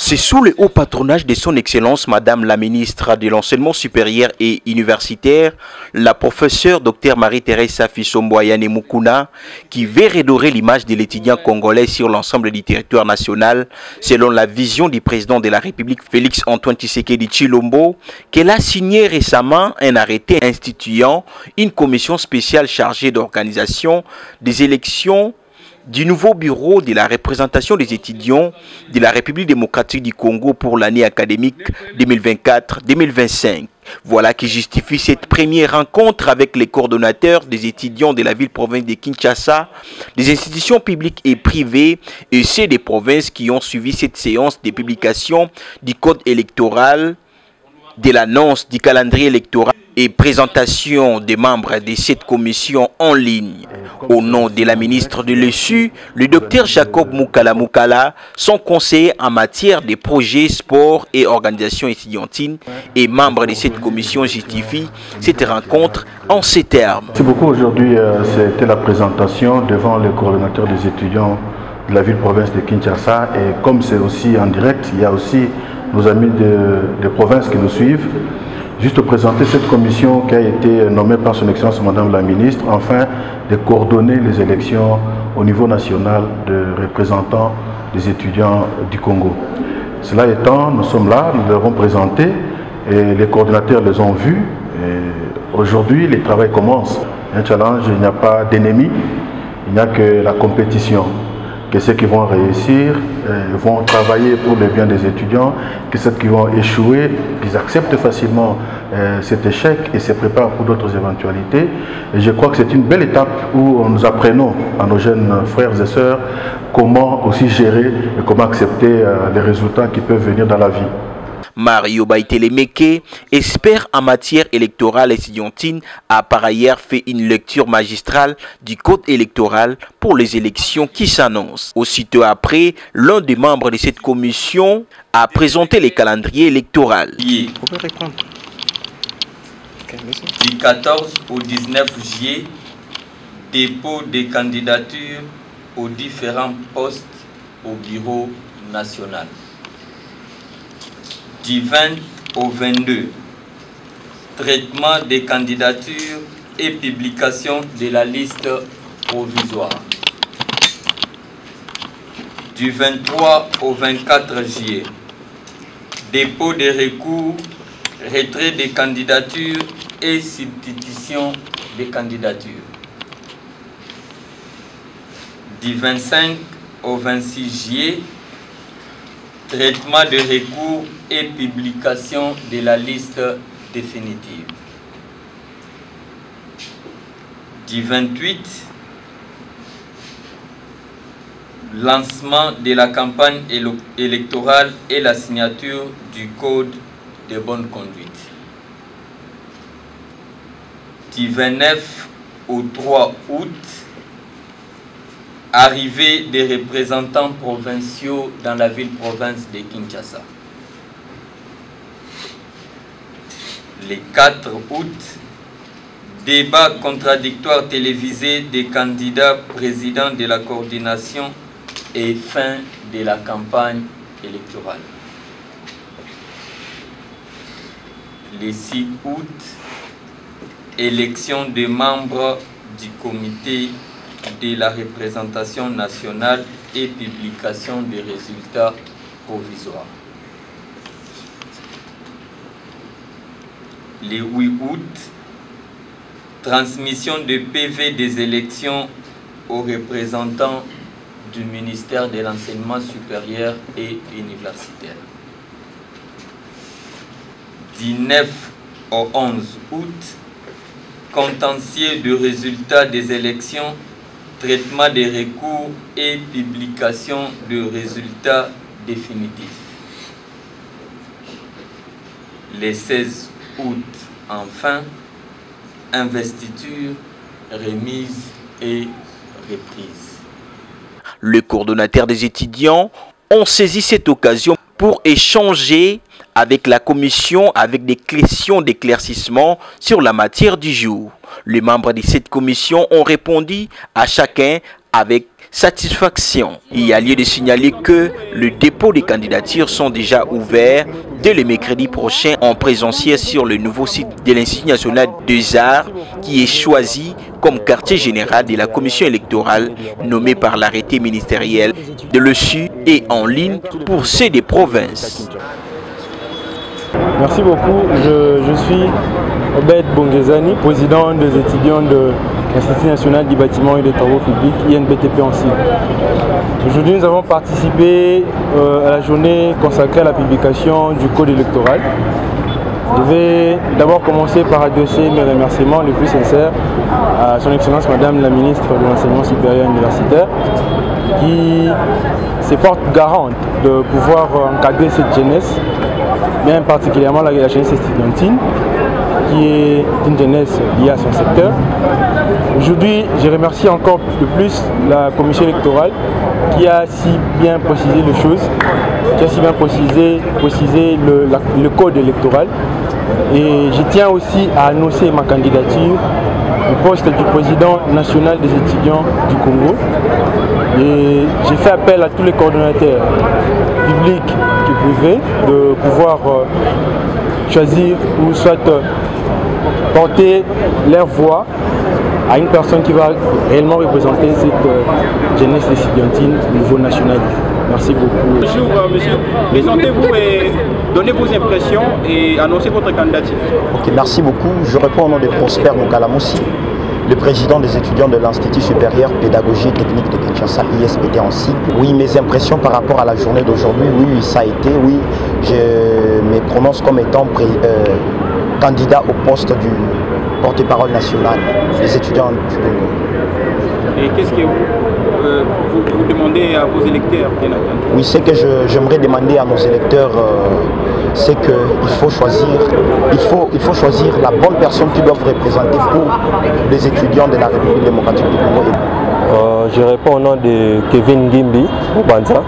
C'est sous le haut patronage de son Excellence Madame la ministre de l'Enseignement supérieur et universitaire, la professeure Dr Marie-Thérèse Safi-Somboyane Mukuna, qui veut redorer l'image de l'étudiant congolais sur l'ensemble du territoire national, selon la vision du président de la République Félix-Antoine Tshisekedi Tshilombo, qu'elle a signé récemment un arrêté instituant une commission spéciale chargée d'organisation des élections du nouveau bureau de la représentation des étudiants de la République démocratique du Congo pour l'année académique 2024-2025. Voilà qui justifie cette première rencontre avec les coordonnateurs des étudiants de la ville-province de Kinshasa, des institutions publiques et privées et ceux des provinces qui ont suivi cette séance de publication du code électoral, de l'annonce du calendrier électoral et présentation des membres de cette commission en ligne. Au nom de la ministre de l'ESU, le docteur Jacob Mukala, son conseiller en matière de projets, sport et organisation étudiantine et membre de cette commission justifie cette rencontre en ces termes. Merci beaucoup. Aujourd'hui, c'était la présentation devant les coordonnateurs des étudiants de la ville-province de Kinshasa, et comme c'est aussi en direct, il y a aussi nos amis des provinces qui nous suivent. Juste présenter cette commission qui a été nommée par son Excellence Madame la Ministre, afin de coordonner les élections au niveau national de représentants des étudiants du Congo. Cela étant, nous sommes là, nous l'avons présenté et les coordonnateurs les ont vus. Aujourd'hui, le travail commence. Un challenge, il n'y a pas d'ennemi, il n'y a que la compétition. Que ceux qui vont réussir vont travailler pour le bien des étudiants, que ceux qui vont échouer, ils acceptent facilement cet échec et se préparent pour d'autres éventualités. Et je crois que c'est une belle étape où nous apprenons à nos jeunes frères et sœurs comment aussi gérer et comment accepter les résultats qui peuvent venir dans la vie. Mario Baïtelemeke, expert en matière électorale étudiantine, a par ailleurs fait une lecture magistrale du code électoral pour les élections qui s'annoncent. Aussitôt après, l'un des membres de cette commission a présenté les calendriers électoraux. Du 14 au 19 juillet, dépôt des candidatures aux différents postes au bureau national. Du 20 au 22, traitement des candidatures et publication de la liste provisoire. Du 23 au 24 juillet, dépôt des recours, retrait des candidatures et substitution des candidatures. Du 25 au 26 juillet, traitement de recours et publication de la liste définitive. Du 28, lancement de la campagne électorale et la signature du code de bonne conduite. Du 29 au 3 août, arrivée des représentants provinciaux dans la ville-province de Kinshasa. Le 4 août, débat contradictoire télévisé des candidats présidents de la coordination et fin de la campagne électorale. Le 6 août, élection des membres du comité de la représentation nationale et publication des résultats provisoires. Le 8 août, transmission de PV des élections aux représentants du ministère de l'Enseignement supérieur et universitaire. Du 9 au 11 août, contentieux de résultats des élections, traitement des recours et publication de résultats définitifs. Le 16 août, enfin, investiture, remise et reprise. Les coordonnateurs des étudiants ont saisi cette occasion pour échanger avec la commission avec des questions d'éclaircissement sur la matière du jour. Les membres de cette commission ont répondu à chacun avec satisfaction. Il y a lieu de signaler que le dépôt des candidatures sont déjà ouverts dès le mercredi prochain en présentiel sur le nouveau site de l'Institut national des arts qui est choisi comme quartier général de la commission électorale nommée par l'arrêté ministériel de l'ESU et en ligne pour ceux des provinces. Merci beaucoup. Je suis Obed Bongezani, président des étudiants de l'Institut national du bâtiment et des travaux publics, INBTP en cible. Aujourd'hui, nous avons participé à la journée consacrée à la publication du code électoral. Je vais d'abord commencer par adresser mes remerciements les plus sincères à son Excellence Madame la Ministre de l'Enseignement supérieur universitaire qui se porte garante de pouvoir encadrer cette jeunesse, bien particulièrement la jeunesse estudiantine, qui est une jeunesse liée à son secteur. Aujourd'hui, je remercie encore de plus la commission électorale qui a si bien précisé les choses, qui a si bien précisé le code électoral. Et je tiens aussi à annoncer ma candidature au poste du président national des étudiants du Congo. Et j'ai fait appel à tous les coordonnateurs publics et privés de pouvoir choisir ou soit porter leur voix à une personne qui va réellement représenter cette jeunesse estudiantine au niveau national. Merci beaucoup. Bonjour monsieur, présentez-vous et donnez vos impressions et annoncez votre candidature. Ok, merci beaucoup. Je réponds au nom de Prosper Mukalamoussi, le président des étudiants de l'Institut supérieur pédagogie et technique de Kinshasa, ISPT en cible. Oui, mes impressions par rapport à la journée d'aujourd'hui, oui, ça a été, oui, je me prononce comme étant candidat au poste du porte-parole national des étudiants du Congo. Et qu'est-ce que vous demandez à vos électeurs, bien entendu? Oui, ce que j'aimerais demander à nos électeurs, c'est qu'il faut choisir, il faut choisir la bonne personne qui doit représenter pour les étudiants de la République démocratique du Congo. Je réponds au nom de Kevin Gimbi Oubanza,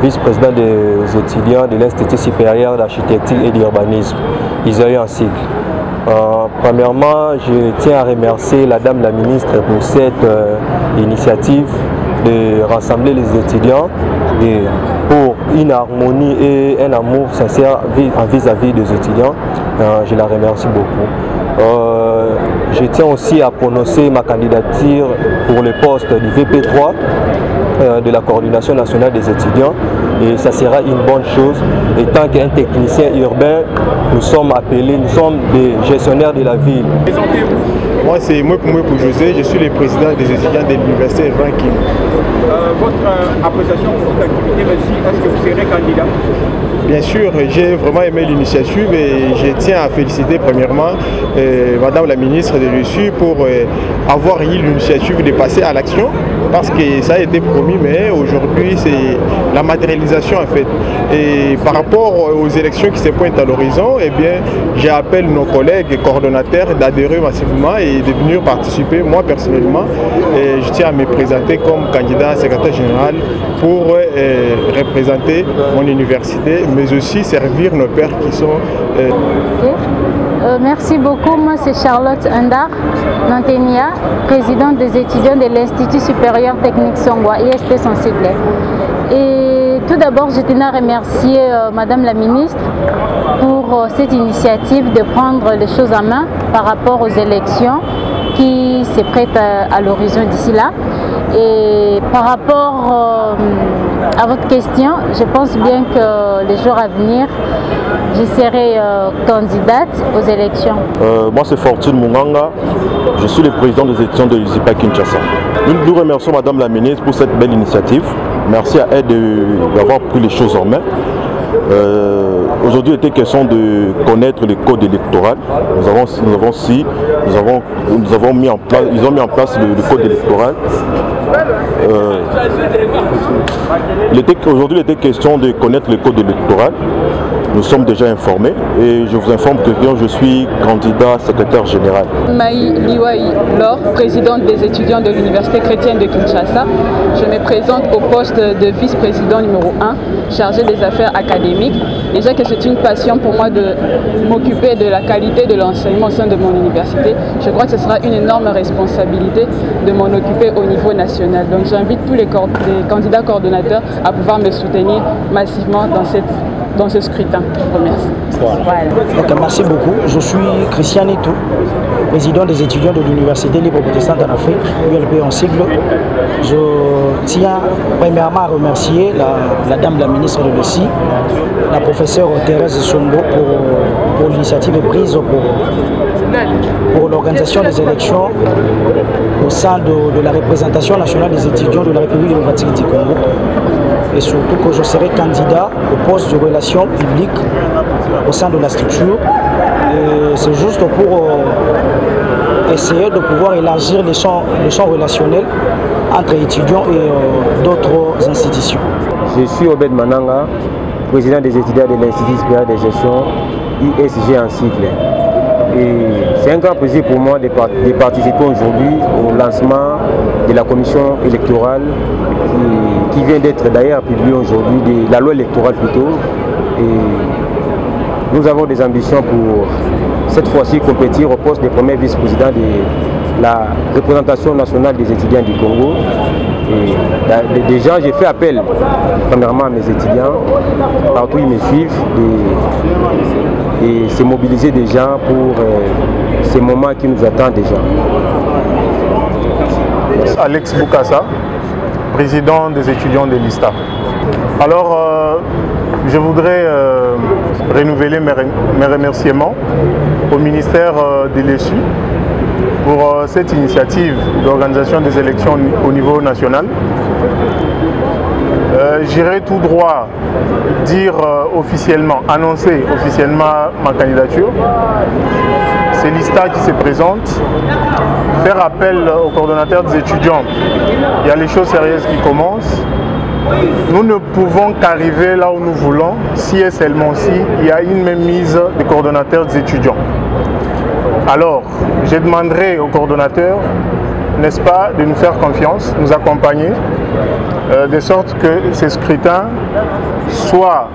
vice-président des étudiants de l'Institut supérieur d'architecture et d'urbanisme, ISAU en cycle. Premièrement, je tiens à remercier la Dame la Ministre pour cette initiative de rassembler les étudiants et pour une harmonie et un amour sincère vis-à-vis des étudiants. Je la remercie beaucoup. Je tiens aussi à prononcer ma candidature pour le poste du VP3 de la coordination nationale des étudiants. Et ça sera une bonne chose. Et tant qu'un technicien urbain, nous sommes appelés, nous sommes des gestionnaires de la ville. Présentez-vous. Moi, c'est Mouepou José, je suis le président des étudiants de l'université Rankin. Votre appréciation pour cette activité, est-ce que vous serez candidat? Bien sûr, j'ai vraiment aimé l'initiative et je tiens à féliciter premièrement Madame la ministre de l'USU pour avoir eu l'initiative de passer à l'action parce que ça a été promis, mais aujourd'hui c'est la matérialisation en fait. Et par rapport aux élections qui se pointent à l'horizon, eh bien, j'appelle nos collègues et coordonnateurs d'adhérer massivement et de venir participer. Moi personnellement, je tiens à me présenter comme candidat secrétaire général pour représenter mon université, mais aussi servir nos pairs qui sont... Merci beaucoup, moi c'est Charlotte Ndar Nantenia, présidente des étudiants de l'Institut supérieur technique Songwa, ISP sensible. Et tout d'abord, je tenais à remercier Madame la Ministre pour cette initiative de prendre les choses en main par rapport aux élections qui se prêtent à l'horizon d'ici là. Et par rapport à votre question, je pense bien que les jours à venir, je serai candidate aux élections. Moi c'est Fortune Munganga, je suis le président des étudiants de l'USIPA Kinshasa. Nous remercions Madame la Ministre pour cette belle initiative. Merci à elle d'avoir pris les choses en main. Aujourd'hui, il était question de connaître le code électoral. Ils ont mis en place le code électoral. Aujourd'hui, il était question de connaître le code électoral. nous sommes déjà informés et je vous informe que je suis candidat secrétaire général. Maï Liwai Laure, présidente des étudiants de l'Université chrétienne de Kinshasa. Je me présente au poste de vice-président numéro 1, chargé des affaires académiques. Déjà que c'est une passion pour moi de m'occuper de la qualité de l'enseignement au sein de mon université, je crois que ce sera une énorme responsabilité de m'en occuper au niveau national. Donc j'invite tous les candidats coordonnateurs à pouvoir me soutenir massivement dans ce scrutin. Je vous remercie. Voilà. Okay, merci beaucoup. Je suis Christian Itou, président des étudiants de l'Université libre protestante en Afrique, ULP en sigle. Je tiens premièrement à remercier la dame la ministre de l'ESI, la professeure Thérèse Songo pour l'initiative prise pour l'organisation des élections au sein de la représentation nationale des étudiants de la République démocratique du Congo. Et surtout que je serai candidat au poste de relations publiques au sein de la structure. C'est juste pour essayer de pouvoir élargir le champ relationnel entre étudiants et d'autres institutions. Je suis Obed Mananga, président des étudiants de l'Institut supérieur de gestion, ISG en cycle. Et c'est un grand plaisir pour moi de participer aujourd'hui au lancement de la commission électorale qui vient d'être d'ailleurs publiée aujourd'hui, de la loi électorale plutôt. Et nous avons des ambitions pour cette fois-ci compétir au poste de premier vice-président de la représentation nationale des étudiants du Congo. Et déjà j'ai fait appel premièrement à mes étudiants, partout ils me suivent, et c'est mobiliser des gens pour ces moments qui nous attendent déjà. Alex Boukassa, président des étudiants de l'ISTA. Alors, je voudrais renouveler mes remerciements au ministère de l'ESU pour cette initiative d'organisation des élections au niveau national. J'irai tout droit dire officiellement, annoncer officiellement ma candidature. C'est l'ISTA qui se présente. Faire appel aux coordonnateurs des étudiants. Il y a les choses sérieuses qui commencent. Nous ne pouvons qu'arriver là où nous voulons si et seulement si il y a une même mise des coordonnateurs des étudiants. Alors, je demanderai aux coordonnateurs, n'est-ce pas, de nous faire confiance, nous accompagner, de sorte que ce scrutin soit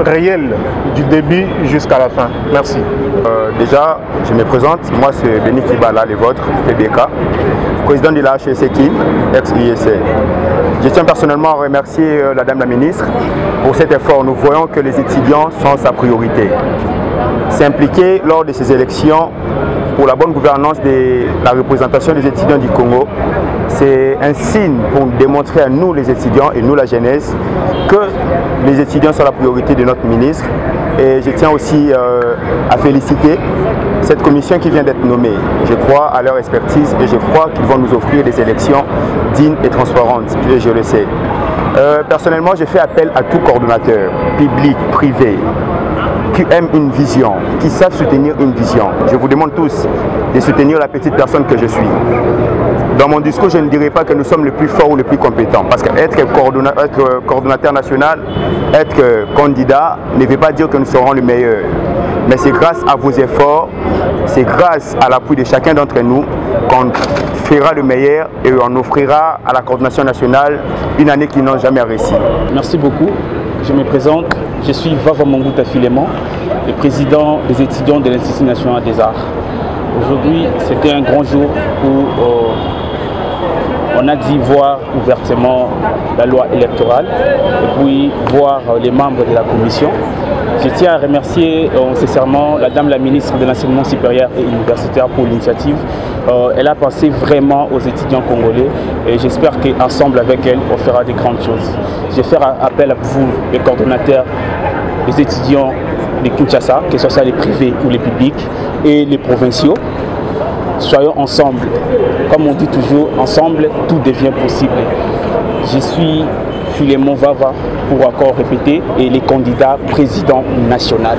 réel du début jusqu'à la fin. Merci. Déjà, je me présente, moi c'est Béni Kibala, le vôtre, PBK, président de la HEC-KIM, ex-IEC. Je tiens personnellement à remercier la Dame la Ministre pour cet effort. Nous voyons que les étudiants sont sa priorité. S'impliquer lors de ces élections pour la bonne gouvernance de la représentation des étudiants du Congo, c'est un signe pour démontrer à nous les étudiants et nous la jeunesse que les étudiants sont la priorité de notre ministre. Et je tiens aussi à féliciter cette commission qui vient d'être nommée. Je crois à leur expertise et je crois qu'ils vont nous offrir des élections dignes et transparentes, et je le sais. Personnellement, je fais appel à tout coordonnateur, public, privé, qui aiment une vision, qui savent soutenir une vision. Je vous demande tous de soutenir la petite personne que je suis. Dans mon discours, je ne dirai pas que nous sommes les plus forts ou les plus compétents, parce qu'être coordonnateur national, être candidat, ne veut pas dire que nous serons les meilleurs. Mais c'est grâce à vos efforts, c'est grâce à l'appui de chacun d'entre nous qu'on fera le meilleur et on offrira à la coordination nationale une année qui n'a jamais réussi. Merci beaucoup. Je me présente, je suis Vava Mangouta Filémon, le président des étudiants de l'Institut national des arts. Aujourd'hui, c'était un grand jour où on a dit voir ouvertement la loi électorale et puis voir les membres de la commission. Je tiens à remercier sincèrement la Dame la ministre de l'Enseignement supérieur et universitaire pour l'initiative. Elle a pensé vraiment aux étudiants congolais et j'espère qu'ensemble avec elle, on fera de grandes choses. Je vais faire appel à vous, les coordonnateurs, les étudiants de Kinshasa, que ce soit les privés ou les publics et les provinciaux. Soyons ensemble. Comme on dit toujours, ensemble, tout devient possible. Je suis Filémon Vava, pour encore répéter, et les candidats président national.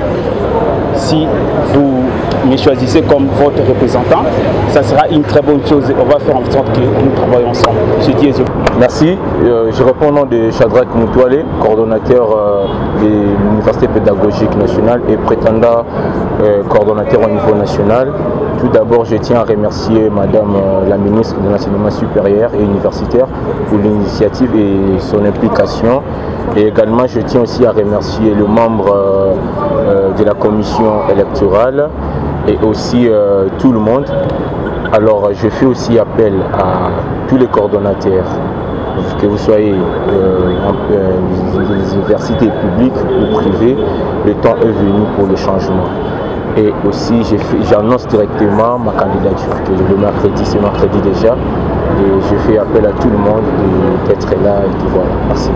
Si vous me choisissez comme votre représentant, ça sera une très bonne chose. On va faire en sorte que nous travaillons ensemble. Je dis étudier. Merci. Je réponds au nom de Shadrach Moutouale, coordonnateur de l'Université pédagogique nationale et prétendant coordonnateur au niveau national. Tout d'abord, je tiens à remercier Madame la ministre de l'Enseignement supérieur et universitaire pour l'initiative et son implication. Et également, je tiens aussi à remercier le membre de la commission électorale et aussi tout le monde. Alors, je fais aussi appel à tous les coordonnateurs, que vous soyez des universités publiques ou privées, le temps est venu pour le changement. Et aussi, j'annonce directement ma candidature, que le mercredi, c'est mercredi déjà. Et je fais appel à tout le monde d'être là et tout voilà. Merci.